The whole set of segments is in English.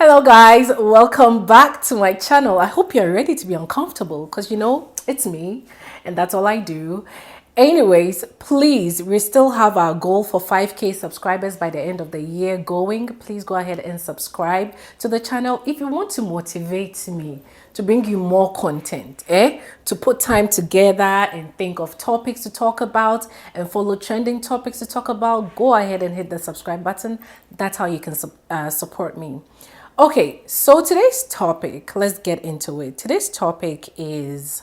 Hello guys, welcome back to my channel. I hope you're ready to be uncomfortable because it's me and that's all I do. Anyways, please, we still have our goal for 5k subscribers by the end of the year going. Please go ahead and subscribe to the channel if you want to motivate me to bring you more content, to put time together and think of topics to talk about and follow trending topics to talk about. Go ahead and hit the subscribe button. That's how you can support me. Okay, so today's topic, let's get into it. Today's topic is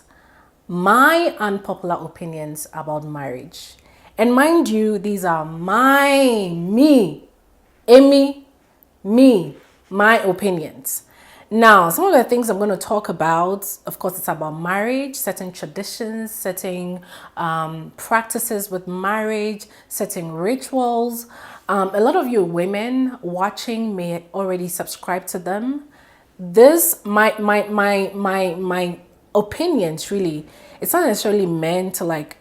my unpopular opinions about marriage. And mind you, these are Amy, my opinions. Now, some of the things I'm going to talk about, of course, it's about marriage, certain traditions, certain practices with marriage, certain rituals. A lot of you women watching may already subscribe to them. This, my opinions really, it's not necessarily meant to like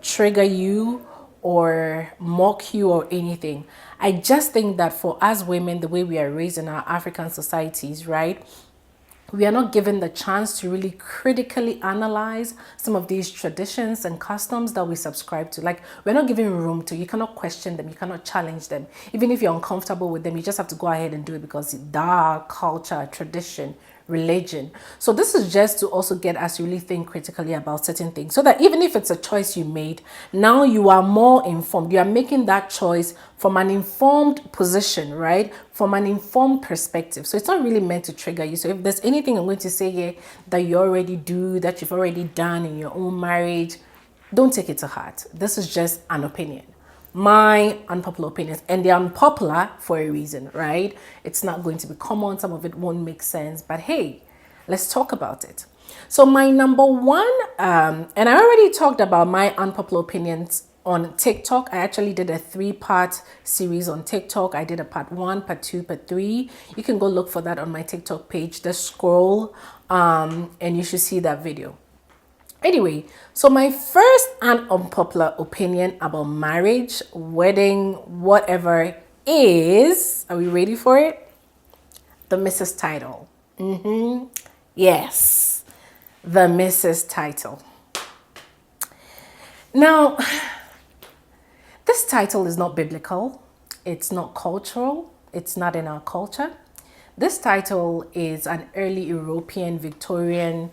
trigger you or mock you or anything. I just think that for us women, the way we are raised in our African societies, right? We are not given the chance to really critically analyze some of these traditions and customs that we subscribe to. Like, we're not given room to. You cannot question them. You cannot challenge them. Even if you're uncomfortable with them, you just have to go ahead and do it because the culture, tradition, religion. So this is just to also get us to really think critically about certain things so that even if it's a choice you made, now you are more informed. You are making that choice from an informed position, right? From an informed perspective. So it's not really meant to trigger you. So if there's anything I'm going to say here that you already do, that you've already done in your own marriage, don't take it to heart. This is just an opinion. My unpopular opinions, and they're unpopular for a reason, right? It's not going to be common, some of it won't make sense, but hey, let's talk about it. So my number one, and I already talked about my unpopular opinions on TikTok. I actually did a 3-part series on TikTok. I did a part 1, part 2, part 3. You can go look for that on my TikTok page. Just scroll and you should see that video. Anyway, so my first and unpopular opinion about marriage, wedding, whatever is, are we ready for it? The Mrs. title. Yes, the Mrs. title. Now, this title is not biblical. It's not cultural. It's not in our culture. This title is an early European Victorian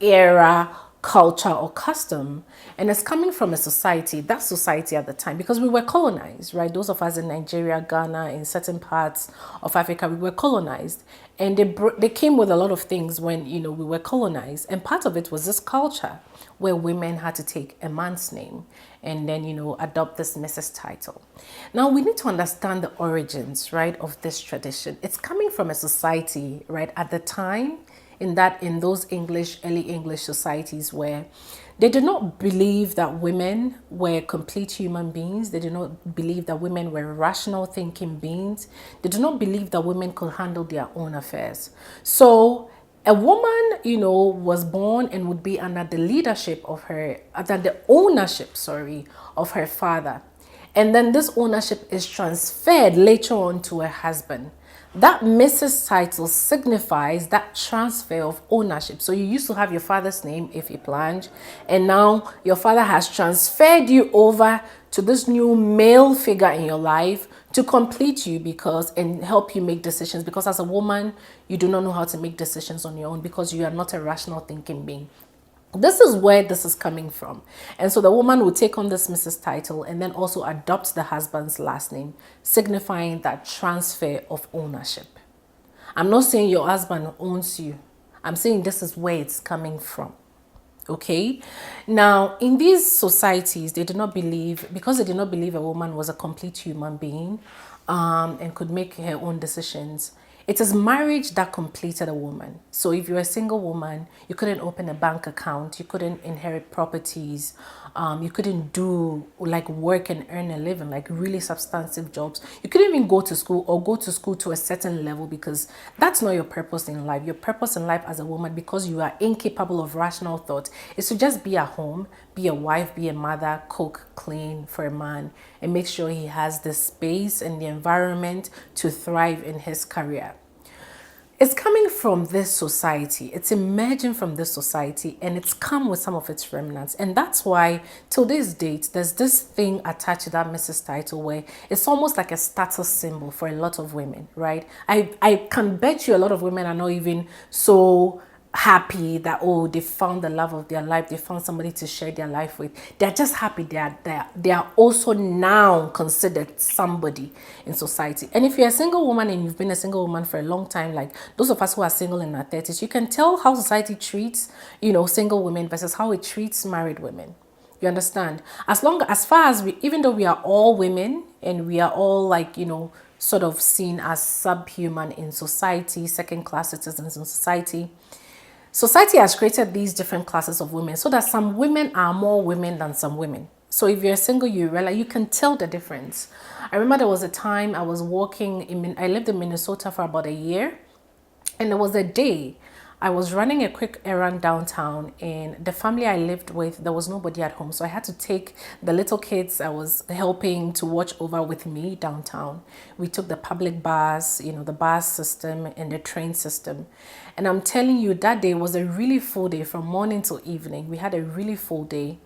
era culture or custom, and it's coming from a society, that society at the time, because we were colonized, right? Those of us in Nigeria, Ghana, in certain parts of Africa, we were colonized, and they came with a lot of things when we were colonized, and part of it was this culture where women had to take a man's name and then adopt this Mrs. title. Now we need to understand the origins, right, of this tradition. It's coming from a society, right, at the time, in those early English societies where they did not believe that women were complete human beings. They did not believe that women were rational thinking beings. They did not believe that women could handle their own affairs. So a woman, was born and would be under the leadership of under the ownership, of her father. And then this ownership is transferred later on to her husband. That Mrs. title signifies that transfer of ownership. So you used to have your father's name if you planned, and now your father has transferred you over to this new male figure in your life to complete you and help you make decisions, because as a woman, you do not know how to make decisions on your own because you are not a rational thinking being. This is where this is coming from. And so the woman will take on this Mrs. title and then also adopt the husband's last name, signifying that transfer of ownership. I'm not saying your husband owns you. I'm saying this is where it's coming from. Okay? Now, in these societies, they did not believe a woman was a complete human being and could make her own decisions. It is marriage that completed a woman. So if you're a single woman, you couldn't open a bank account, you couldn't inherit properties, you couldn't do like work and earn a living, like really substantive jobs. You couldn't even go to school or go to school to a certain level because that's not your purpose in life. Your purpose in life as a woman, because you are incapable of rational thought, is to just be at home, be a wife, be a mother, cook, clean for a man, and make sure he has the space and the environment to thrive in his career. It's coming from this society. It's emerging from this society, and it's come with some of its remnants. And that's why, till this date, there's this thing attached to that Mrs. title where it's almost like a status symbol for a lot of women, right? I can bet you a lot of women are not even so happy that, oh, they found the love of their life, they found somebody to share their life with. They're just happy they are also now considered somebody in society. And if you're a single woman and you've been a single woman for a long time, like those of us who are single in our 30s, you can tell how society treats, single women versus how it treats married women. You understand? As far as even though we are all women and we are all like, sort of seen as subhuman in society, second class citizens in society, society has created these different classes of women so that some women are more women than some women. So if you're single, you realize you can tell the difference. I remember there was a time I was I lived in Minnesota for about a year, and there was a day I was running a quick errand downtown, and the family I lived with, there was nobody at home. So I had to take the little kids I was helping to watch over with me downtown. We took the public bus, the bus system and the train system. And I'm telling you, that day was a really full day from morning till evening. We had a really full day.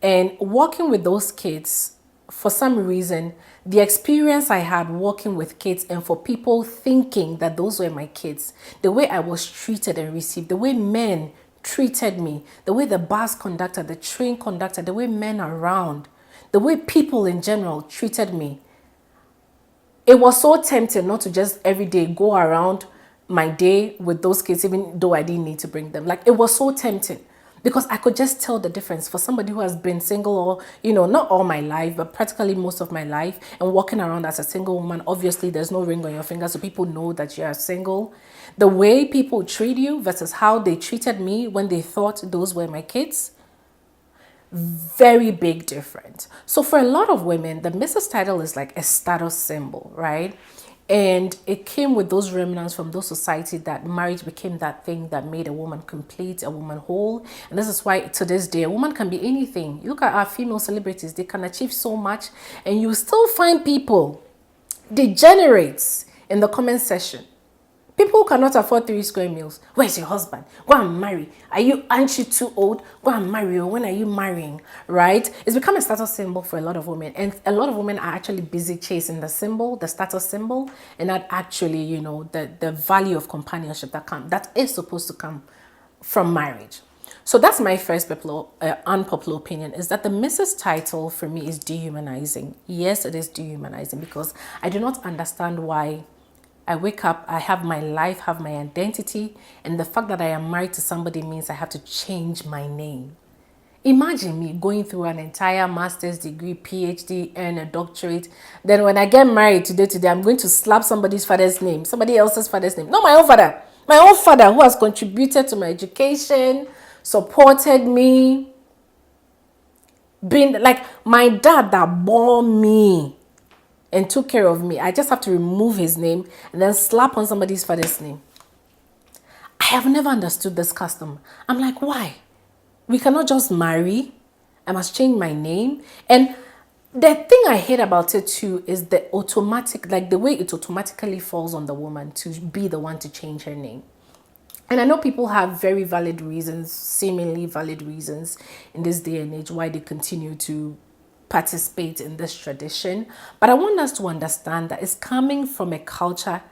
And walking with those kids, for some reason, the experience I had working with kids and for people thinking that those were my kids, the way I was treated and received, the way men treated me, the way the bus conductor, the train conductor, the way men around, the way people in general treated me, it was so tempting not to just every day go around my day with those kids, even though I didn't need to bring them. Like, it was so tempting. Because I could just tell the difference for somebody who has been single or, not all my life, but practically most of my life, and walking around as a single woman. Obviously, there's no ring on your finger, so people know that you are single. The way people treat you versus how they treated me when they thought those were my kids, very big difference. So for a lot of women, the Mrs. title is like a status symbol, right? And it came with those remnants from those societies that marriage became that thing that made a woman complete, a woman whole. And this is why to this day, a woman can be anything. You look at our female celebrities, they can achieve so much, and you still find people, degenerates, in the comment section. People who cannot afford 3 square meals. Where's your husband? Go and marry. Aren't you too old? Go and marry. Or when are you marrying? Right? It's become a status symbol for a lot of women. And a lot of women are actually busy chasing the symbol, the status symbol, and not actually, the value of companionship that is supposed to come from marriage. So that's my first unpopular opinion, is that the Mrs. title for me is dehumanizing. Yes, it is dehumanizing because I do not understand why I wake up, I have my life, have my identity, and the fact that I am married to somebody means I have to change my name. Imagine me going through an entire master's degree, PhD, earn a doctorate. Then when I get married today, I'm going to slap somebody's father's name, somebody else's father's name. Not my own father. My own father who has contributed to my education, supported me, been like my dad that bore me and took care of me. I just have to remove his name and then slap on somebody's father's name. I have never understood this custom. I'm like, why? We cannot just marry. I must change my name. And the thing I hate about it too is the way it automatically falls on the woman to be the one to change her name. And I know people have very valid reasons, seemingly valid reasons in this day and age why they continue to participate in this tradition. But I want us to understand that it's coming from a culture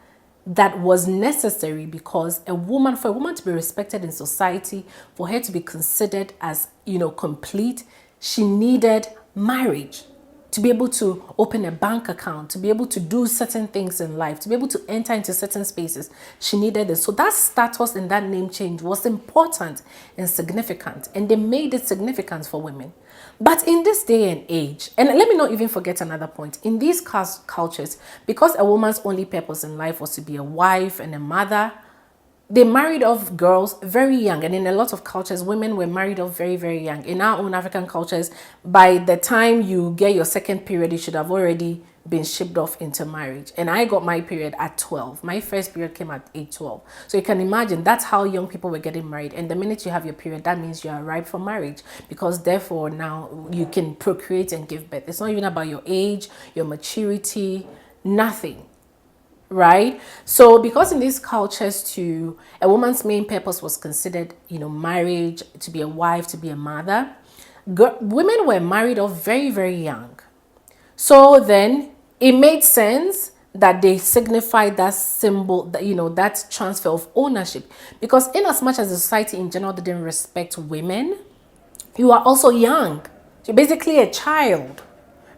that was necessary because for a woman to be respected in society, for her to be considered as, complete, she needed marriage to be able to open a bank account, to be able to do certain things in life, to be able to enter into certain spaces. She needed this. So that status and that name change was important and significant, and they made it significant for women. But in this day and age, and let me not even forget another point, in these cultures, because a woman's only purpose in life was to be a wife and a mother, they married off girls very young. And in a lot of cultures, women were married off very, very young. In our own African cultures, by the time you get your second period, you should have already been shipped off into marriage. And I got my period at 12. My first period came at age 12. So you can imagine that's how young people were getting married. And the minute you have your period, that means you are ripe for marriage, because therefore now you can procreate and give birth. It's not even about your age, your maturity, nothing. right? So because in these cultures too, a woman's main purpose was considered, marriage, to be a wife, to be a mother. Women were married off very, very young. So then it made sense that they signified that symbol, that that transfer of ownership. Because in as much as the society in general didn't respect women, you are also young. You're basically a child,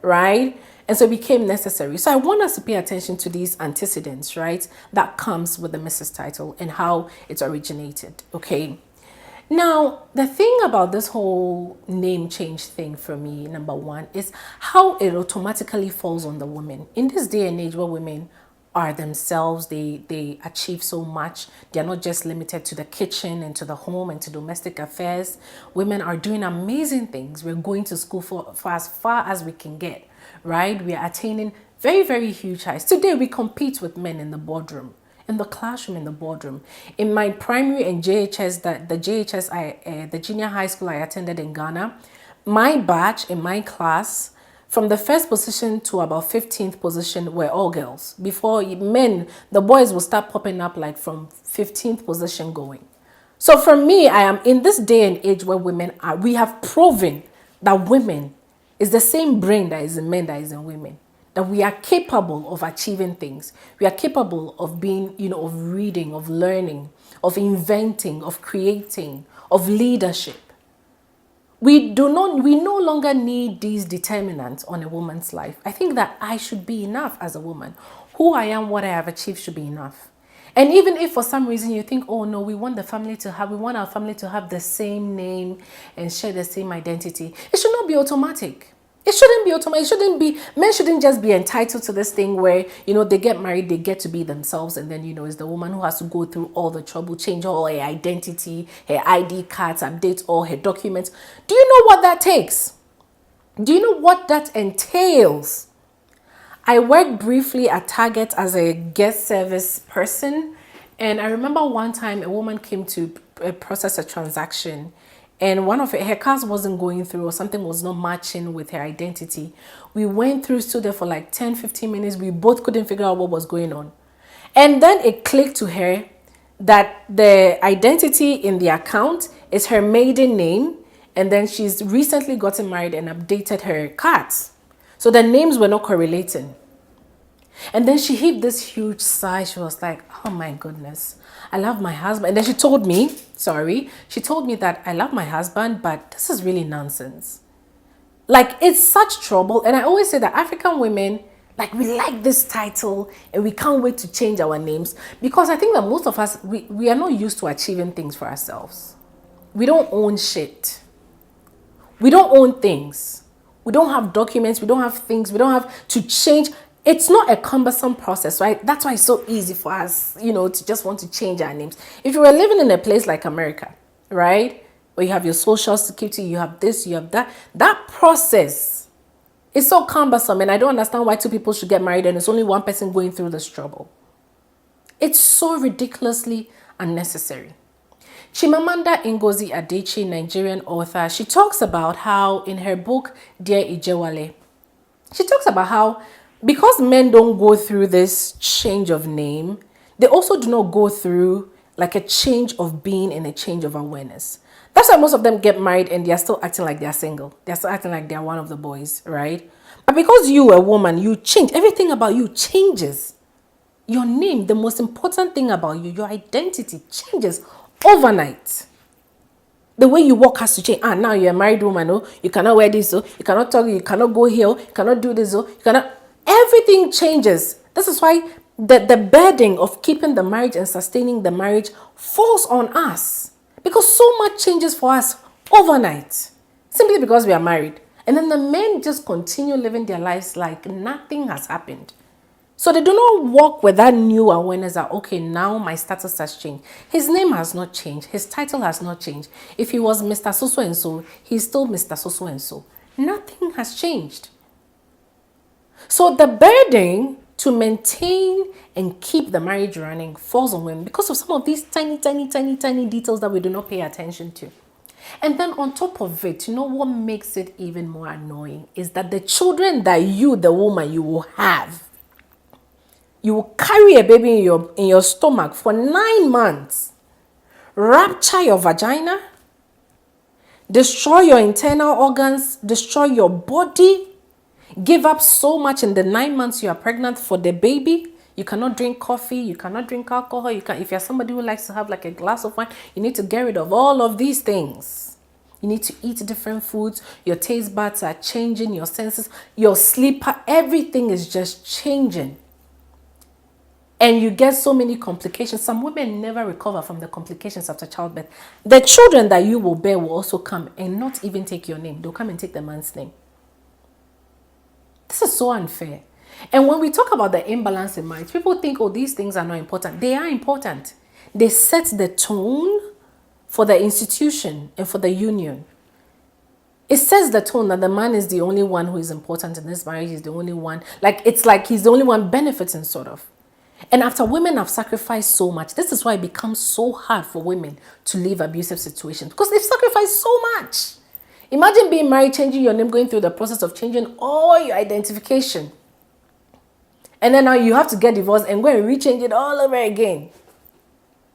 right? And so it became necessary. So I want us to pay attention to these antecedents, right? That comes with the Mrs. title and how it originated, okay? Now, the thing about this whole name change thing for me, number one, is how it automatically falls on the women. In this day and age where women are themselves, they achieve so much. They're not just limited to the kitchen and to the home and to domestic affairs. Women are doing amazing things. We're going to school for as far as we can get, right? We are attaining very, very huge heights. Today, we compete with men in the boardroom, in the classroom, in the boardroom. In my primary and JHS, the junior high school I attended in Ghana, my batch in my class, from the first position to about 15th position were all girls. Before men, the boys will start popping up like from 15th position going. So for me, I am in this day and age where we have proven that women is the same brain that is in men that is in women. That we are capable of achieving things. We are capable of being, of reading, of learning, of inventing, of creating, of leadership. We no longer need these determinants on a woman's life. I think that I should be enough as a woman. Who I am, what I have achieved should be enough. And even if for some reason you think, oh no, we want our family to have the same name and share the same identity, it should not be automatic. It shouldn't be automatic. Men shouldn't just be entitled to this thing where, they get married, they get to be themselves. And then, it's the woman who has to go through all the trouble, change all her identity, her ID cards, update all her documents. Do you know what that takes? Do you know what that entails? I worked briefly at Target as a guest service person. And I remember one time a woman came to process a transaction. And one of her cards wasn't going through, or something was not matching with her identity. We went through, stood there for like 10, 15 minutes. We both couldn't figure out what was going on. And then it clicked to her that the identity in the account is her maiden name. And then she's recently gotten married and updated her cards. So the names were not correlating. And then she heaved this huge sigh. She was like, oh my goodness, I love my husband. And then she told me that I love my husband, but this is really nonsense. Like, it's such trouble. And I always say that African women, like, we like this title and we can't wait to change our names, because I think that most of us, we are not used to achieving things for ourselves. We don't own shit. We don't own things. We don't have documents. We don't have things. We don't have to change. It's not a cumbersome process, right? That's why it's so easy for us, to just want to change our names. If you were living in a place like America, right, where you have your social security, you have this, you have that process is so cumbersome. And I don't understand why two people should get married and it's only one person going through this trouble. It's so ridiculously unnecessary. Chimamanda Ngozi Adichie, Nigerian author, she talks about how in her book, Dear Ijewale, she talks about how because men don't go through this change of name, they also do not go through like a change of being and a change of awareness. That's why most of them get married and they're still acting like they're single. They're still acting like they're one of the boys, right? But because you, a woman, you change. Everything about you changes. Your name, the most important thing about you, your identity changes overnight. The way you walk has to change. Now you're a married woman, oh, you cannot wear this, oh, you cannot talk, you cannot go here, you cannot do this, oh, you cannot. Everything changes. This is why the burden of keeping the marriage and sustaining the marriage falls on us. Because so much changes for us overnight. Simply because we are married. And then the men just continue living their lives like nothing has happened. So they do not walk with that new awareness that, okay, now my status has changed. His name has not changed. His title has not changed. If he was Mr. So and so, he's still Mr. So and so. Nothing has changed. So the burden to maintain and keep the marriage running falls on women because of some of these tiny details that we do not pay attention to. And then on top of it, what makes it even more annoying is that the children that you, the woman, you will have, You will carry a baby in your stomach for 9 months, rupture your vagina, destroy your internal organs, destroy your body, give up so much in the 9 months you are pregnant for the baby. You cannot drink coffee, you cannot drink alcohol. If you're somebody who likes to have like a glass of wine, you need to get rid of all of these things. You need to eat different foods. Your taste buds are changing, your senses, your sleep, everything is just changing. And you get so many complications. Some women never recover from the complications after childbirth. The children that you will bear will also come and not even take your name. They'll come and take the man's name. This is so unfair. And when we talk about the imbalance in marriage, people think, oh, these things are not important. They are important. They set the tone for the institution and for the union. It sets the tone that the man is the only one who is important in this marriage. He's the only one. It's like he's the only one benefiting, sort of. And after women have sacrificed so much, this is why it becomes so hard for women to leave abusive situations, because they've sacrificed so much. Imagine being married, changing your name, going through the process of changing all your identification. And then now you have to get divorced and go and rechange it all over again.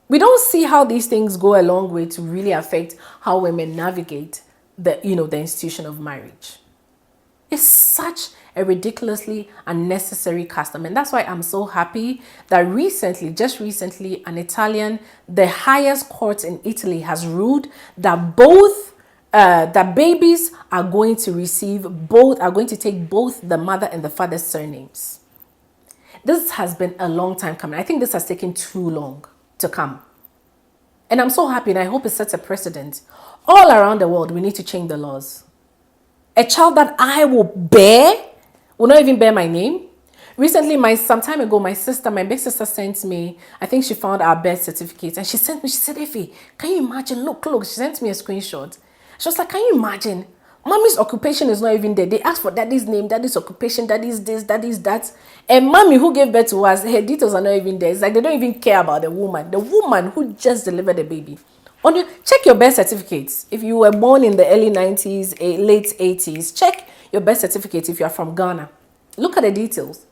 We don't see how these things go a long way to really affect how women navigate the institution of marriage. It's such a ridiculously unnecessary custom. And that's why I'm so happy that just recently, the highest court in Italy has ruled that that babies are going to take both the mother and the father's surnames. This has been a long time coming. I think this has taken too long to come. And I'm so happy, and I hope it sets a precedent. All around the world, we need to change the laws. A child that I will bear will not even bear my name. Recently, some time ago, my big sister sent me, I think she found our birth certificate, and she said, Effie, can you imagine? Look, she sent me a screenshot. She was like, can you imagine? Mommy's occupation is not even there. They asked for daddy's name, daddy's occupation, daddy's this, daddy's that. And mommy who gave birth to us, her details are not even there. It's like they don't even care about the woman who just delivered the baby. Check your birth certificates. If you were born in the early 90s, late 80s, check your birth certificate if you are from Ghana. Look at the details.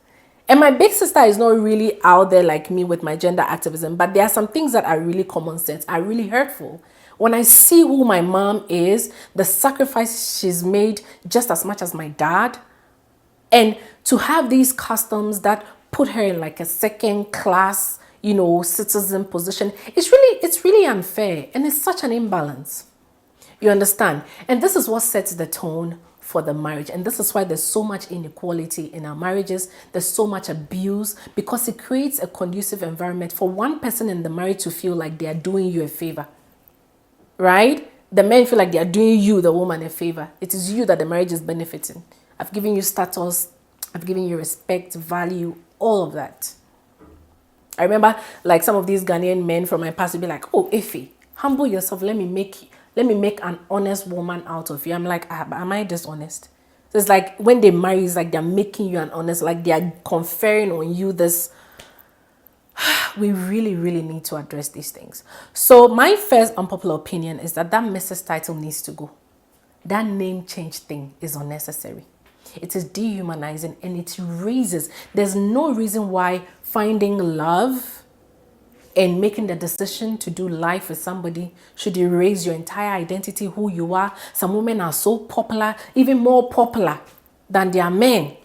And my big sister is not really out there like me with my gender activism, but there are some things that are really common sense, are really hurtful. When I see who my mom is, the sacrifice she's made just as much as my dad, and to have these customs that put her in like a second class, citizen position, it's really unfair, and it's such an imbalance. You understand? And this is what sets the tone for the marriage. And this is why there's so much inequality in our marriages. There's so much abuse, because it creates a conducive environment for one person in the marriage to feel like they are doing you a favor. Right? The men feel like they are doing you, the woman, a favor. It is you that the marriage is benefiting. I've given you status, I've given you respect, value, all of that. I remember like some of these Ghanaian men from my past would be like, oh, Effie, humble yourself. Let me make an honest woman out of you. I'm like, am I dishonest? So it's like when they marry, it's like they're making you an honest, like they are conferring on you this. We really, really need to address these things. So my first unpopular opinion is that Mrs. title needs to go. That name change thing is unnecessary. It is dehumanizing, and it raises. There's no reason why finding love and making the decision to do life with somebody should erase your entire identity, who you are. Some women are so popular, even more popular than their men.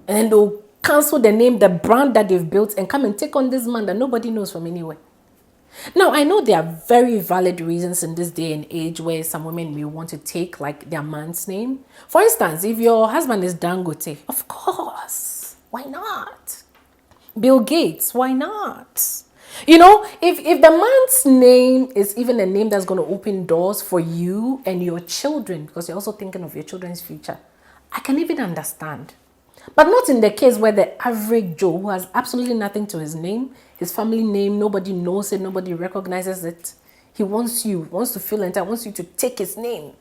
And then they'll cancel the name, the brand that they've built, and come and take on this man that nobody knows from anywhere. Now, I know there are very valid reasons in this day and age where some women may want to take like their man's name. For instance, if your husband is Dangote, of course, why not? Bill Gates, why not? If the man's name is even a name that's going to open doors for you and your children, because you're also thinking of your children's future, I can even understand. But not in the case where the average Joe, who has absolutely nothing to his name, his family name, nobody knows it, nobody recognizes it. He wants to feel entitled, wants you to take his name.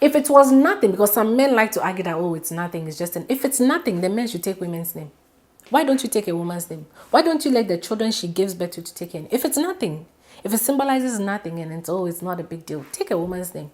If it was nothing, because some men like to argue that, oh, it's nothing, it's just if it's nothing, then men should take women's name. Why don't you take a woman's name? Why don't you let the children she gives birth to take in? If it's nothing, if it symbolizes nothing and it's not a big deal, take a woman's name.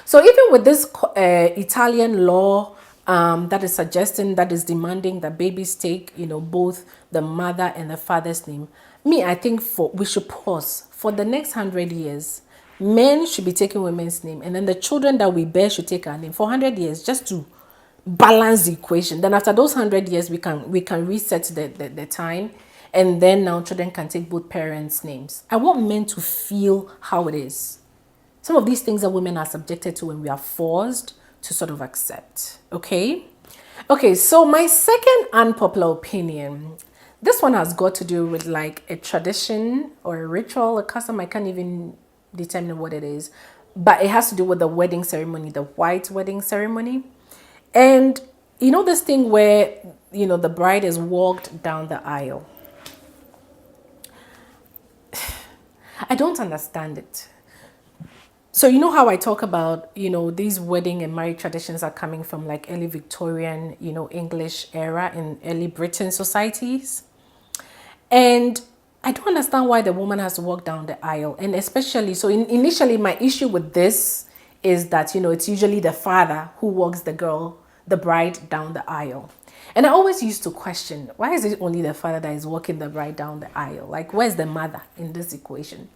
So even with this Italian law that is suggesting, that is demanding that babies take, both the mother and the father's name. Me, I think we should pause for the next 100 years. Men should be taking women's name, and then the children that we bear should take our name for 100 years, just to balance the equation. Then after those 100 years, we can reset the time, and then now children can take both parents' names. I want men to feel how it is. Some of these things that women are subjected to when we are forced to sort of accept. Okay, so my second unpopular opinion, this one has got to do with like a tradition or a ritual, a custom. I can't even determine what it is, but it has to do with the wedding ceremony, the white wedding ceremony. And this thing where the bride is walked down the aisle. I don't understand it. So how I talk about, these wedding and marriage traditions are coming from like early Victorian, English era in early Britain societies. And I don't understand why the woman has to walk down the aisle. And especially, initially my issue with this is that, it's usually the father who walks the bride down the aisle. And I always used to question, why is it only the father that is walking the bride down the aisle? Like, where's the mother in this equation?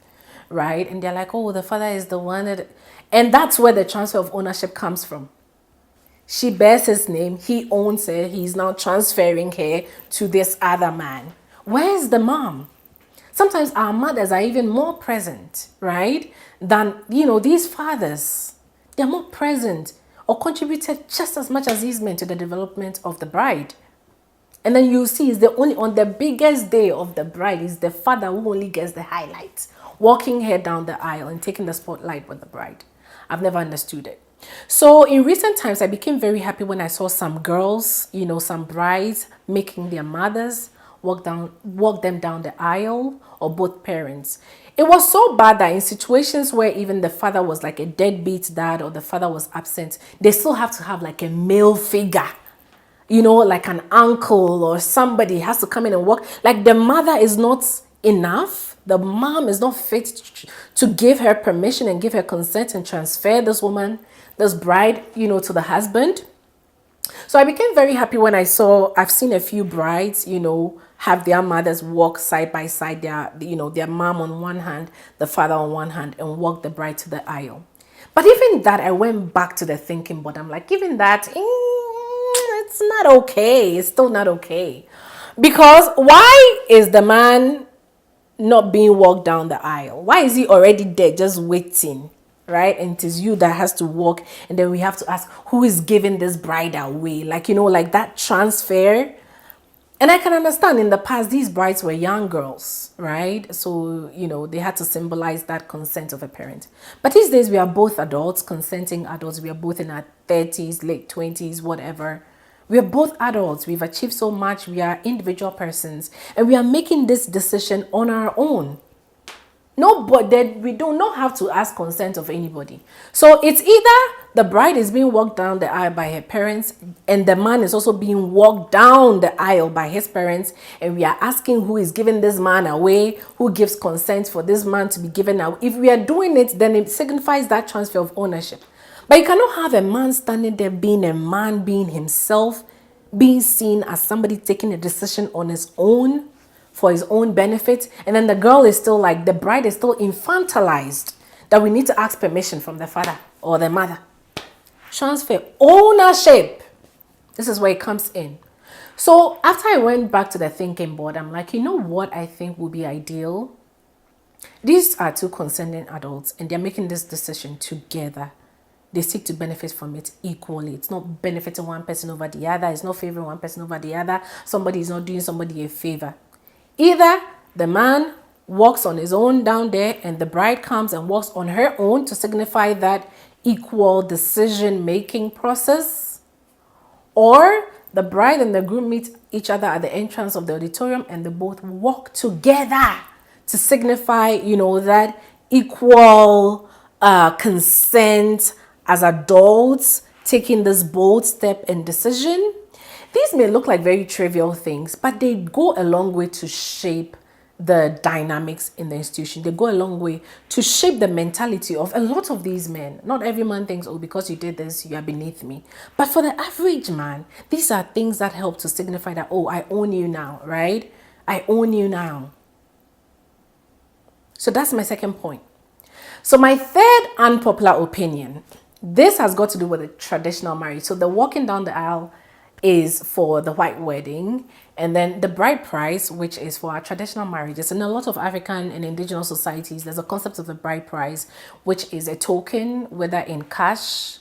Right? And they're like, oh, the father is the one that... And that's where the transfer of ownership comes from. She bears his name, he owns her, he's now transferring her to this other man. Where's the mom? Sometimes our mothers are even more present, right, than, these fathers. They're more present or contributed just as much as these men to the development of the bride. And then you see, is the only on the biggest day of the bride is the father who only gets the highlights, walking her down the aisle and taking the spotlight with the bride. I've never understood it. So in recent times, I became very happy when I saw some girls, some brides making their mothers walk them down the aisle, or both parents. It was so bad that in situations where even the father was like a deadbeat dad or the father was absent, they still have to have like a male figure, like an uncle or somebody has to come in and walk. Like the mother is not enough. The mom is not fit to give her permission and give her consent and transfer this woman, this bride, to the husband. So I became very happy when I've seen a few brides, have their mothers walk side by side, their mom on one hand, the father on one hand, and walk the bride to the aisle. But even that, I went back to the thinking board. I'm like, even that, it's not okay. It's still not okay. Because why is the man not being walked down the aisle? Why is he already there just waiting? Right? And it is you that has to walk, and then we have to ask who is giving this bride away, like that transfer. And I can understand in the past these brides were young girls, right? So they had to symbolize that consent of a parent. But these days we are both adults, consenting adults. We are both in our 30s, late 20s, whatever. We are both adults. We've achieved so much. We are individual persons, and we are making this decision on our own. No, but then we do not have to ask consent of anybody. So it's either the bride is being walked down the aisle by her parents, and the man is also being walked down the aisle by his parents, and we are asking who is giving this man away, who gives consent for this man to be given away. If we are doing it, then it signifies that transfer of ownership. But you cannot have a man standing there being a man, being himself, being seen as somebody taking a decision on his own, for his own benefit, and then the girl is still like, the bride is still infantilized, that we need to ask permission from the father or the mother. Transfer ownership. This is where it comes in. So after I went back to the thinking board, I'm like, what I think would be ideal? These are two consenting adults, and they're making this decision together. They seek to benefit from it equally. It's not benefiting one person over the other. It's not favoring one person over the other. Somebody is not doing somebody a favor. Either the man walks on his own down there, and the bride comes and walks on her own to signify that equal decision-making process, or the bride and the groom meet each other at the entrance of the auditorium and they both walk together to signify, that equal consent as adults taking this bold step and decision. These may look like very trivial things, but they go a long way to shape the dynamics in the institution. They go a long way to shape the mentality of a lot of these men. Not every man thinks, oh, because you did this, you are beneath me. But for the average man, these are things that help to signify that, oh, I own you now, right? I own you now. So that's my second point. So my third unpopular opinion, this has got to do with the traditional marriage. So the walking down the aisle is for the white wedding, and then the bride price, which is for our traditional marriages. In a lot of African and indigenous societies, there's a concept of the bride price, which is a token, whether in cash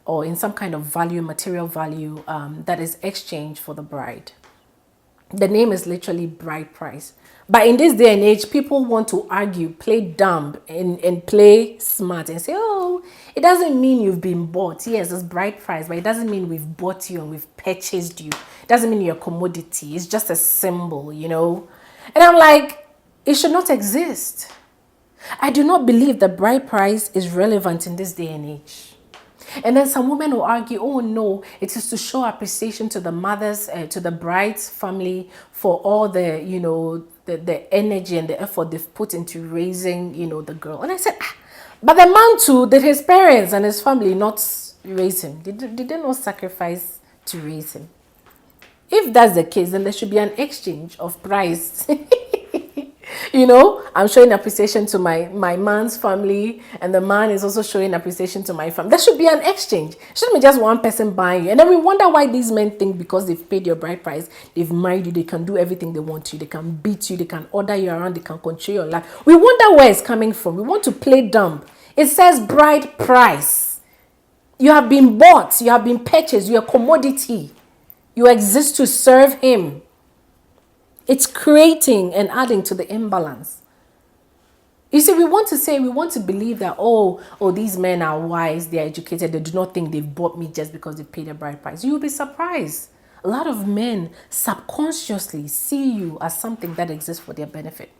or in some kind of value, material value, that is exchanged for the bride. The name is literally bride price. But in this day and age, people want to argue, play dumb and play smart and say, oh, it doesn't mean you've been bought. Yes, it's bride price, but it doesn't mean we've bought you and we've purchased you. It doesn't mean you're a commodity. It's just a symbol, you know. And I'm like, it should not exist. I do not believe the bride price is relevant in this day and age. And then some women will argue, oh no, it is to show appreciation to the mothers, to the bride's family for all the, you know, the energy and the effort they've put into raising, you know, the girl. And I said, but the man too, did his parents and his family not raise him? Did they not sacrifice to raise him? If that's the case, then there should be an exchange of price. You know, I'm showing appreciation to my man's family, and the man is also showing appreciation to my family. There should be an exchange. It shouldn't be just one person buying you. And then we wonder why these men think because they've paid your bride price, they've married you, they can do everything they want to. They can beat you, they can order you around, they can control your life. We wonder where it's coming from. We want to play dumb. It says bride price. You have been bought, you have been purchased, you're a commodity. You exist to serve him. It's creating and adding to the imbalance. You see, we want to believe that, oh, these men are wise, they're educated, they do not think they've bought me just because they paid a bride price. You'll be surprised. A lot of men subconsciously see you as something that exists for their benefit.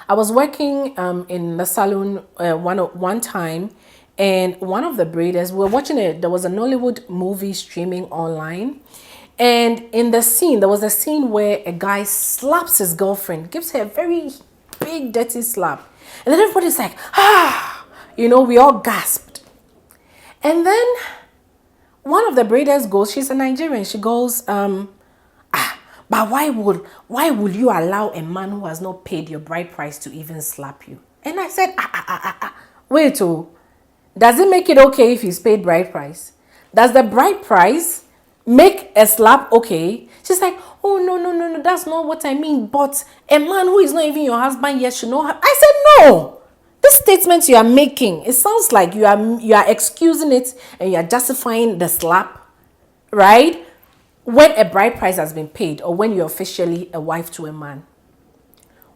I was working in the salon one time, and one of the braiders, we were watching there was a Nollywood movie streaming online. And in the scene, there was a scene where a guy slaps his girlfriend, gives her a very big, dirty slap. And then everybody's like, you know, we all gasped. And then one of the braiders goes, she's a Nigerian, she goes, but why would you allow a man who has not paid your bride price to even slap you? And I said, wait, does it make it okay if he's paid bride price? Does the bride price make a slap okay? She's like, oh, no, that's not what I mean. But a man who is not even your husband yet should not have. I said, no. This statement you are making, it sounds like you are excusing it and you are justifying the slap, right? When a bride price has been paid or when you're officially a wife to a man.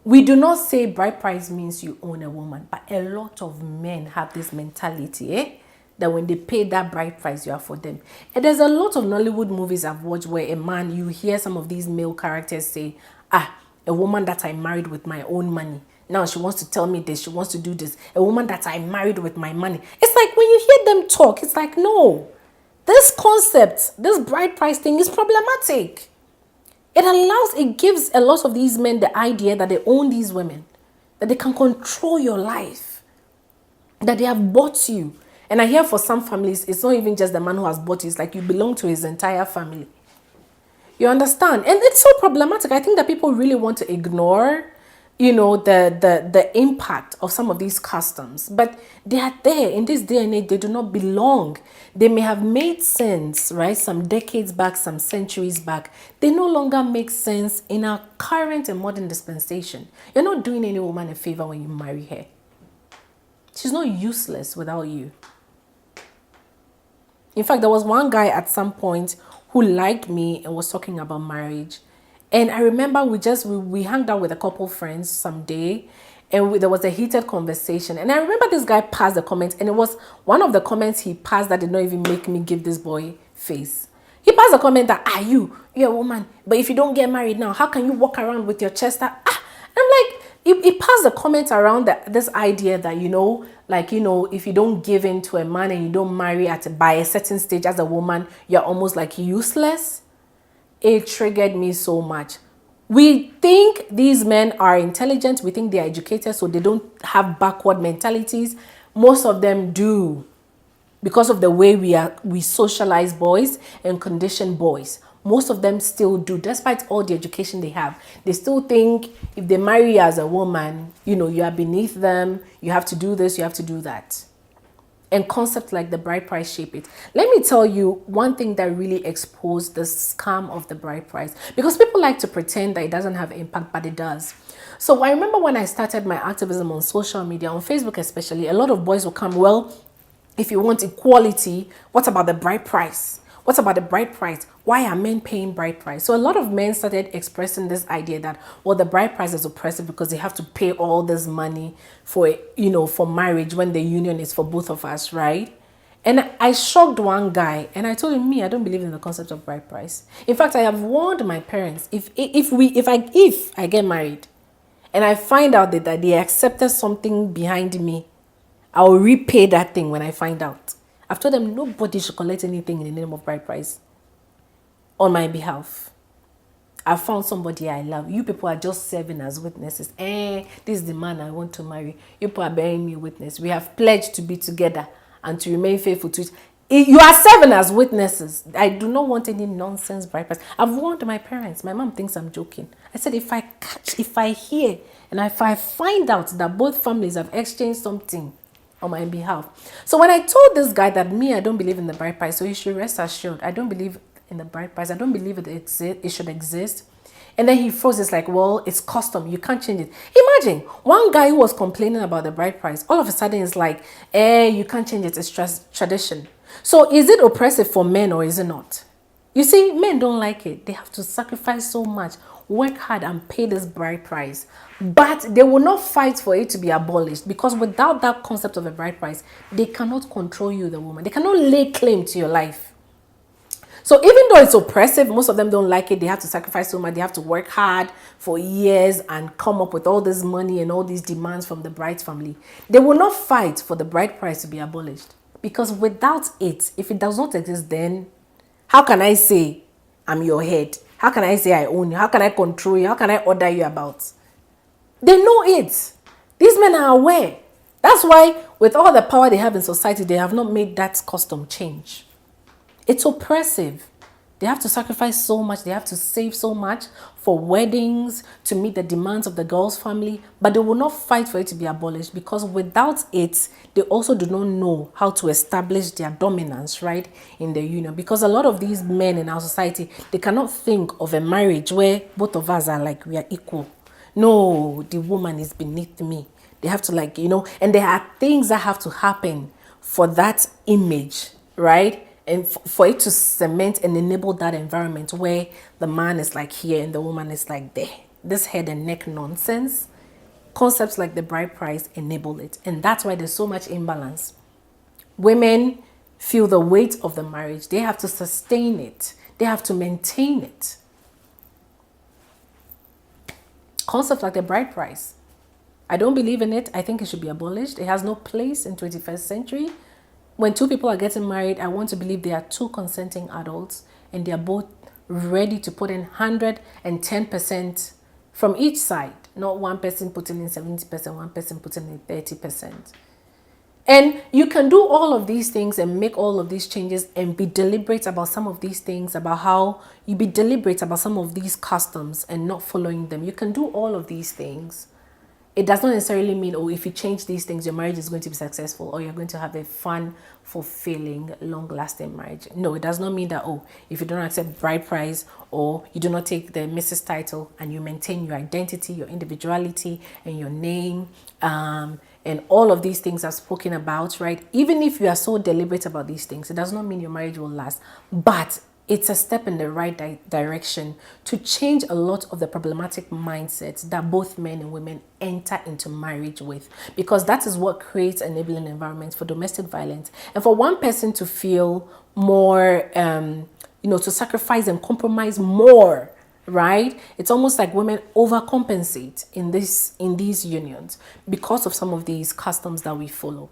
We do not say bride price means you own a woman, but a lot of men have this mentality, that when they pay that bride price, you are for them. And there's a lot of Nollywood movies I've watched where a man, you hear some of these male characters say, a woman that I married with my own money. Now she wants to tell me this, she wants to do this. A woman that I married with my money. It's like when you hear them talk, it's like, no. This concept, this bride price thing is problematic. It gives a lot of these men the idea that they own these women, that they can control your life, that they have bought you. And I hear for some families, it's not even just the man who has bought you. It's like you belong to his entire family. You understand? And it's so problematic. I think that people really want to ignore, you know, the impact of some of these customs. But they are there. In this day and age, they do not belong. They may have made sense, right? Some decades back, some centuries back. They no longer make sense in our current and modern dispensation. You're not doing any woman a favor when you marry her. She's not useless without you. In fact, there was one guy at some point who liked me and was talking about marriage. And I remember we hung out with a couple friends someday, and there was a heated conversation. And I remember this guy passed a comment, and it was one of the comments he passed that did not even make me give this boy face. He passed a comment that, you're a woman, but if you don't get married now, how can you walk around with your chest out? And I'm like, he passed a comment around this idea that, if you don't give in to a man and you don't marry by a certain stage as a woman, you're almost like useless. It triggered me so much. We think these men are intelligent. We think they are educated, so they don't have backward mentalities. Most of them do, because of the way we socialize boys and condition boys. Most of them still do, despite all the education they have. They still think if they marry you as a woman, you are beneath them. You have to do this, you have to do that. And concepts like the bride price shape it. Let me tell you one thing that really exposed the scam of the bride price, because people like to pretend that it doesn't have impact, but it does. So I remember when I started my activism on social media, on Facebook especially, a lot of boys will come, well, if you want equality, what about the bride price? What about the bride price? Why are men paying bride price? So a lot of men started expressing this idea that, well, the bride price is oppressive because they have to pay all this money for, for marriage when the union is for both of us, right? And I shocked one guy and I told him, I don't believe in the concept of bride price. In fact, I have warned my parents, if I get married and I find out that they accepted something behind me, I'll repay that thing when I find out. I've told them nobody should collect anything in the name of bride price on my behalf. I found somebody I love. You people are just serving as witnesses. This is the man I want to marry. You people are bearing me witness. We have pledged to be together and to remain faithful to it. You are serving as witnesses. I do not want any nonsense bride price. I've warned my parents. My mom thinks I'm joking. I said, if I hear, and if I find out that both families have exchanged something on my behalf. So when I told this guy that I don't believe in the bride price, so he should rest assured, I don't believe in the bride price. I don't believe it should exist. And then he froze. It's like, well, it's custom. You can't change it. Imagine one guy who was complaining about the bride price. All of a sudden, it's like, you can't change it. It's tradition. So is it oppressive for men or is it not? You see, men don't like it. They have to sacrifice so much, work hard and pay this bride price. But they will not fight for it to be abolished, because without that concept of a bride price, they cannot control you, the woman. They cannot lay claim to your life. So even though it's oppressive, most of them don't like it. They have to sacrifice so much. They have to work hard for years and come up with all this money and all these demands from the bride's family. They will not fight for the bride price to be abolished, because without it, if it does not exist, then how can I say I'm your head? How can I say I own you? How can I control you? How can I order you about? They know it. These men are aware. That's why with all the power they have in society, they have not made that custom change. It's oppressive. They have to sacrifice so much. They have to save so much for weddings to meet the demands of the girl's family. But they will not fight for it to be abolished, because without it, they also do not know how to establish their dominance, right, in the union. Because a lot of these men in our society, they cannot think of a marriage where both of us are like, we are equal. No, the woman is beneath me. They have to and there are things that have to happen for that image, right? And for it to cement and enable that environment where the man is like here and the woman is like there. This head and neck nonsense. Concepts like the bride price enable it. And that's why there's so much imbalance. Women feel the weight of the marriage. They have to sustain it. They have to maintain it. Concepts like the bride price, I don't believe in it. I think it should be abolished. It has no place in 21st century. When two people are getting married, I want to believe they are two consenting adults and they are both ready to put in 110% from each side. Not one person putting in 70%, one person putting in 30%. And you can do all of these things and make all of these changes and be deliberate about some of these things, about how you be deliberate about some of these customs and not following them. You can do all of these things. It does not necessarily mean, if you change these things, your marriage is going to be successful or you're going to have a fun, fulfilling, long-lasting marriage. No, it does not mean that, if you don't accept bride price or you do not take the Mrs. title and you maintain your identity, your individuality, and your name, and all of these things are spoken about, right? Even if you are so deliberate about these things, it does not mean your marriage will last. But it's a step in the right direction to change a lot of the problematic mindsets that both men and women enter into marriage with, because that is what creates enabling environments for domestic violence. And for one person to feel more, to sacrifice and compromise more, right? It's almost like women overcompensate in these unions because of some of these customs that we follow.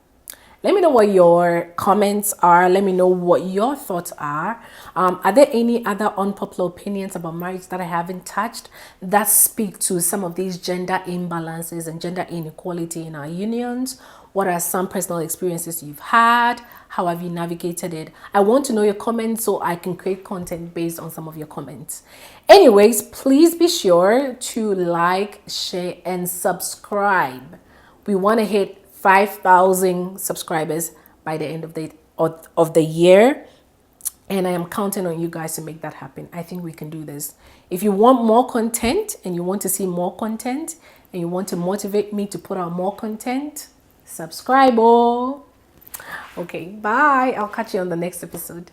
Let me know what your comments are. Let me know what your thoughts are. Are there any other unpopular opinions about marriage that I haven't touched that speak to some of these gender imbalances and gender inequality in our unions? What are some personal experiences you've had? How have you navigated it? I want to know your comments so I can create content based on some of your comments. Anyways, please be sure to like, share, and subscribe. We want to hit 5,000 subscribers by the end of the year. And I am counting on you guys to make that happen. I think we can do this. If you want more content and you want to see more content and you want to motivate me to put out more content, subscribe. Okay, bye. I'll catch you on the next episode.